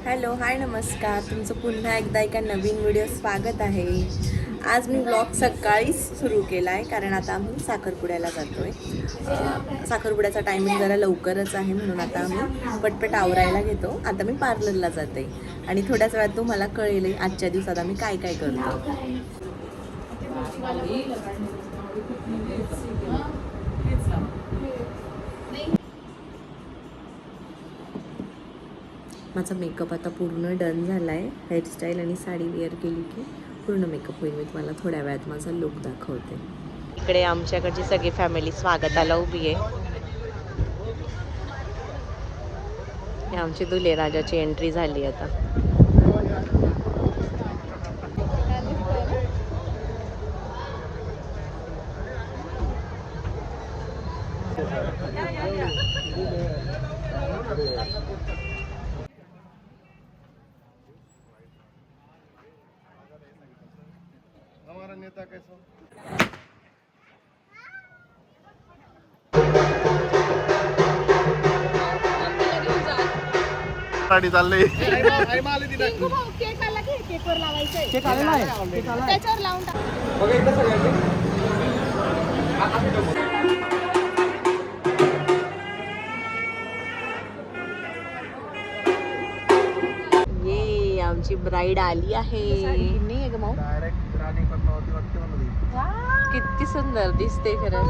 Hello hi नमस्कार, तुमचं पुन्हा एकदा एका नवीन व्हिडिओ स्वागत आहे. आज मी ब्लॉग सकाळीच सुरू केला आहे कारण आता आम्ही साखरपुड्याला जातो आहे. साखरपुड्याचा टायमिंग जरा लवकरच आहे म्हणून आता आम्ही पटपट आवरायला घेतो. आता मी पार्लरला जाते आणि थोड्याच वेळात तुम्हाला कळेल आजच्या दिवसात आम्ही काय काय करतो. माझा मेकअप आता पूर्ण डन झाला आहे. हेअरस्टाईल आणि साडी वेअर केली की पूर्ण मेकअप होईल. मी तुम्हाला थोड्या वेळात माझा लुक दाखवते. इकडे आमच्याकडची सगळी फॅमिली स्वागताला उभी आहे. आमची दुल्हे राजाची एंट्री झाली आता. हमारा नेता कैसा गाडी चालली. केक आला की केकवर लावायचंय. केक आलेला आहे. त्याच्यावर लावून टाक. बघा एकदा सगळ्यांनी ये आमची ब्राईड आली आहे. डायरेक्ट राणी पद्मावती वाटते मला. किती सुंदर दिसते खरंच.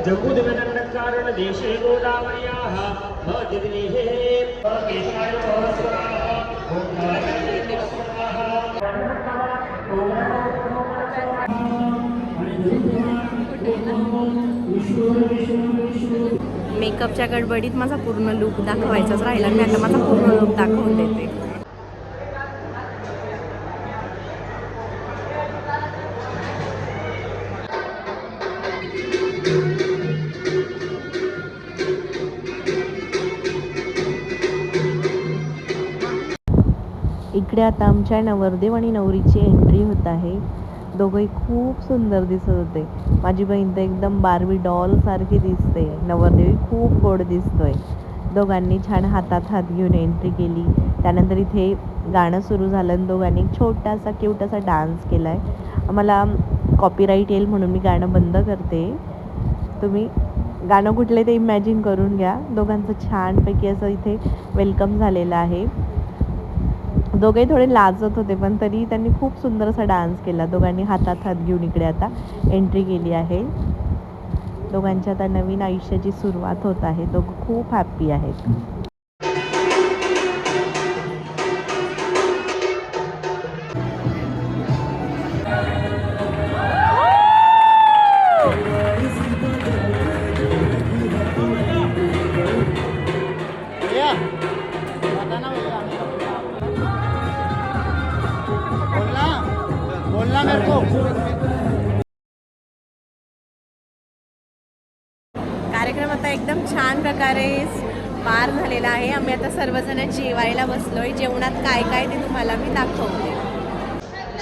जगुदिनकारण देशे गोदावर्याः मध्यदिनेः केशाय मेकअपच्या गडबडीत माझा पूर्ण लुक दाखवायचाच राहिला. मी आता माझा पूर्ण लुक दाखवून देते. इकडे आता आमच्या नवरदेव आणि नवरीची एंट्री होत आहे. दोघंही खूप सुंदर दिसत होते. माझी बहीण तर एकदम बार्बी डॉल सारखी दिसते. नवरदेव खूप गोड दिसतोय. दोघांनी छान हातात हात घेऊन एंट्री केली. त्यानंतर इथे गाणं सुरू झालं आणि दोघांनी छोटासा क्यूट असा डान्स केला आहे. मला कॉपीराईट येईल म्हणून मी गाणं बंद करते. तुम्ही गाणं कुठले ते इमॅजिन करून घ्या. दोघांचं छानपैकी असं इथे वेलकम झालेलं आहे. दोघे थोडे लाजत होते पण तरी त्यांनी खूप सुंदर असा डान्स केला. दोघांनी हातात हात घेऊन इकडे आता एंट्री केली आहे. दोघांच्या आता नवीन आयुष्याची सुरुवात होत आहे. दोघं खूप हॅप्पी आहेत. बोलना मेरे को. कार्यक्रम आता एकदम छान प्रकारे पार झालेला आहे. आम्ही आता सर्वजण जेवायला बसलोय. जेवणात काय काय ते तुम्हाला मी दाखवते.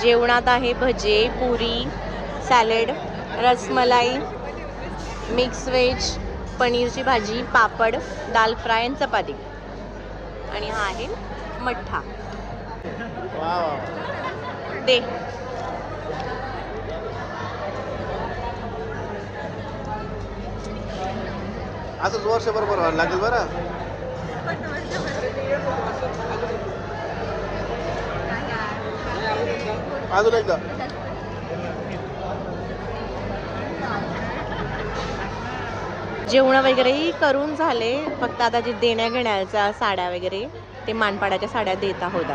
जेवणात आहे भजे, पुरी, सॅलेड, रसमलाई, मिक्स व्हेज, पनीरची भाजी, पापड, दाल फ्राय आणि चपाती. आणि हा आहे मठ्ठा. दे असंच वर्षभर बरोबर लागेल बरं. अजून एकदा जेवण वगैरेही करून झाले. फक्त आता जे देण्या घेण्याच्या साड्या वगैरे ते मानपाडाच्या साड्या देत आहोत.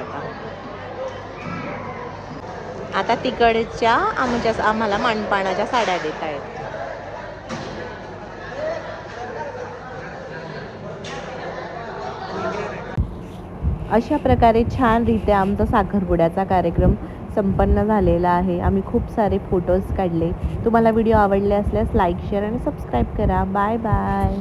आता तिकडच्या आम्हाला मानपाडाच्या साड्या देत आहेत. अशा प्रकारे छानरित्या आमचा साखरपुड्याचा कार्यक्रम संपन्न झालेला आहे. आम्ही खूप सारे फोटोज काढले. तुम्हाला व्हिडिओ आवडले असल्यास लाईक शेअर आणि सबस्क्राईब करा. Bye bye.